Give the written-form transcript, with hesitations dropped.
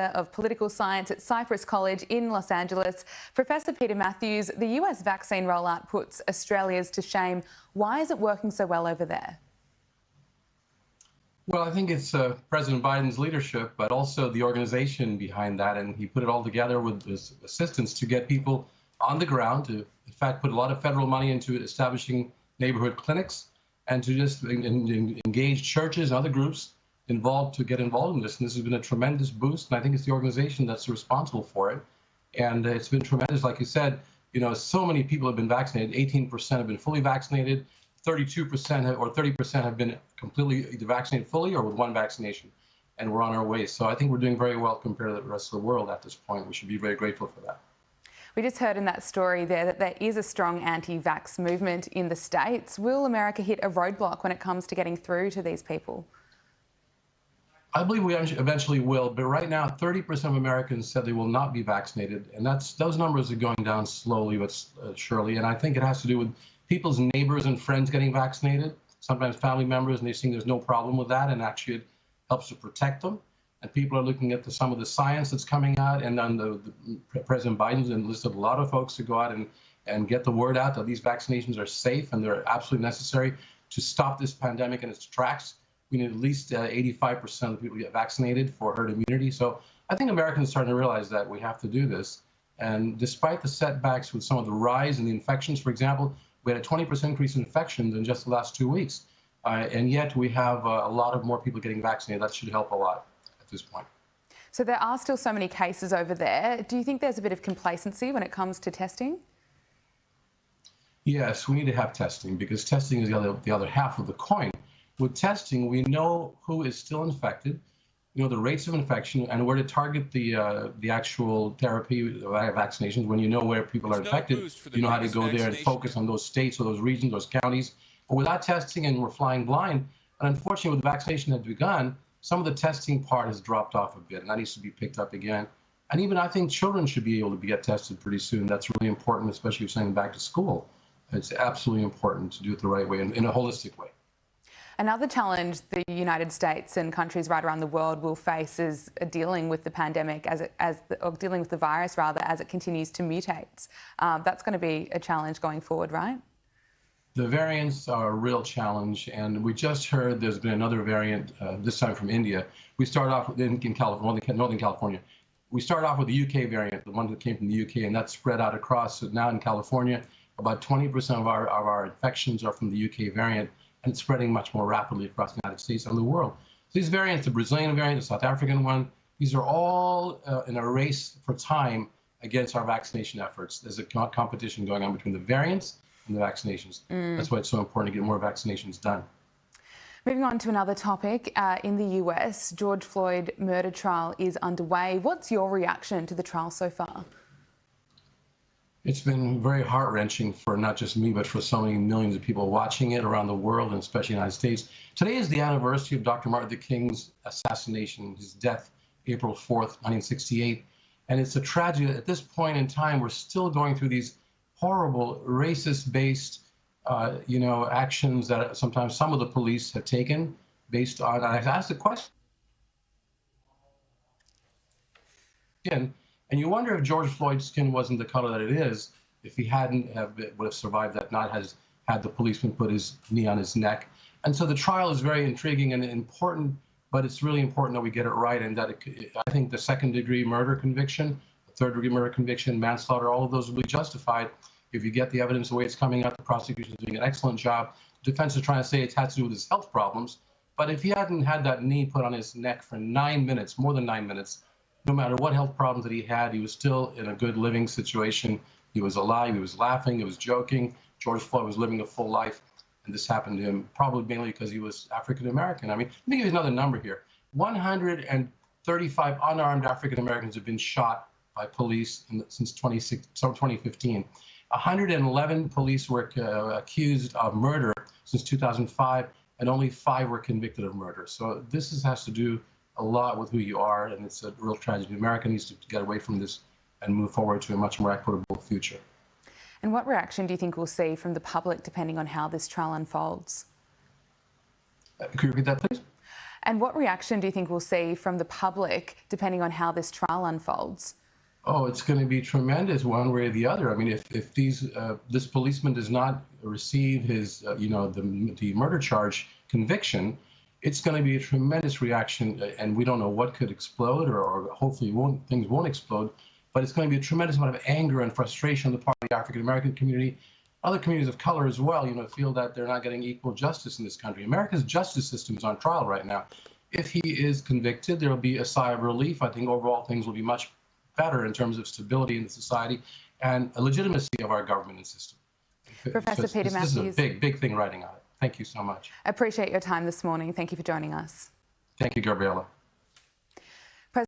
of political science at Cypress College in Los Angeles. Professor Peter Mathews, the US vaccine rollout puts Australia's to shame. Why is it working so well over there? Well, I think it's President Biden's leadership, but also the organization behind that. And he put it all together with his assistants to get people on the ground to, in fact, put a lot of federal money into establishing neighborhood clinics and to just engage churches and other groups involved to get involved in this. And this has been a tremendous boost. And I think it's the organization that's responsible for it. And it's been tremendous. Like you said, so many people have been vaccinated. 18% have been fully vaccinated. 32% or 30% have been completely either vaccinated fully or with one vaccination, and we're on our way. So I think we're doing very well compared to the rest of the world at this point. We should be very grateful for that. We just heard in that story there that there is a strong anti-vax movement in the States. Will America hit a roadblock when it comes to getting through to these people? I believe we eventually will, but right now 30% of Americans said they will not be vaccinated, and those numbers are going down slowly but surely, and I think it has to do with people's neighbors and friends getting vaccinated, sometimes family members, and they're seeing there's no problem with that, and actually it helps to protect them. And people are looking at some of the science that's coming out, and then President Biden's enlisted a lot of folks to go out and get the word out that these vaccinations are safe and they're absolutely necessary to stop this pandemic in its tracks. We need at least 85% of the people to get vaccinated for herd immunity. So I think Americans are starting to realize that we have to do this. And despite the setbacks with some of the rise in the infections, for example, we had a 20% increase in infections in just the last 2 weeks. And yet we have a lot of more people getting vaccinated. That should help a lot at this point. So there are still so many cases over there. Do you think there's a bit of complacency when it comes to testing? Yes, we need to have testing because testing is the other half of the coin. With testing, we know who is still infected, the rates of infection, and where to target the actual therapy, vaccinations. When you know where people are infected, you know how to go there and focus on those states or those regions, those counties. But without testing, and we're flying blind, and unfortunately, with the vaccination had begun, some of the testing part has dropped off a bit, and that needs to be picked up again. And even I think children should be able to get tested pretty soon. That's really important, especially if you're sending them back to school. It's absolutely important to do it the right way, in a holistic way. Another challenge the United States and countries right around the world will face is dealing with the pandemic or dealing with the virus rather as it continues to mutate. That's going to be a challenge going forward, right? The variants are a real challenge, and we just heard there's been another variant, this time from India. We started off in California, Northern California. We started off with the UK variant, the one that came from the UK, and that spread out across. So now in California, about 20% of our infections are from the UK variant, and it's spreading much more rapidly across the United States and the world. So these variants, the Brazilian variant, the South African one, these are all in a race for time against our vaccination efforts. There's a competition going on between the variants and the vaccinations. That's why it's so important to get more vaccinations done. Moving on to another topic, in the US, George Floyd murder trial is underway. What's your reaction to the trial so far? It's been very heart-wrenching for not just me, but for so many millions of people watching it around the world, and especially the United States. Today is the anniversary of Dr. Martin Luther King's assassination, his death, April 4th, 1968. And it's a tragedy. At this point in time, we're still going through these horrible racist-based, actions that sometimes some of the police have taken based on, I asked the question, and you wonder if George Floyd's skin wasn't the color that it is, if he would have survived that, not had the policeman put his knee on his neck. And so the trial is very intriguing and important, but it's really important that we get it right, and that I think the second-degree murder conviction, the third-degree murder conviction, manslaughter, all of those will be justified if you get the evidence the way it's coming out. The prosecution is doing an excellent job. The defense is trying to say it had to do with his health problems, but if he hadn't had that knee put on his neck for 9 minutes, more than 9 minutes, no matter what health problems that he had, he was still in a good living situation. He was alive, he was laughing, he was joking. George Floyd was living a full life, and this happened to him probably mainly because he was African American. I mean, let me give you another number here. 135 unarmed African Americans have been shot by police since 2015. 111 police were accused of murder since 2005, and only 5 were convicted of murder. So this has to do a lot with who you are, and it's a real tragedy. America needs to get away from this and move forward to a much more equitable future. And what reaction do you think we'll see from the public depending on how this trial unfolds? Could you repeat that, please? And what reaction do you think we'll see from the public depending on how this trial unfolds? Oh, it's going to be tremendous one way or the other. I mean, if this policeman does not receive his, the murder charge conviction, it's going to be a tremendous reaction, and we don't know what could explode, or hopefully things won't explode, but it's going to be a tremendous amount of anger and frustration on the part of the African American community, other communities of color as well, feel that they're not getting equal justice in this country. America's justice system is on trial right now. If he is convicted, there will be a sigh of relief. I think overall things will be much better in terms of stability in the society and a legitimacy of our government and system. Professor Peter Mathews. This is a big thing riding on it. Thank you so much. Appreciate your time this morning. Thank you for joining us. Thank you, Gabriella.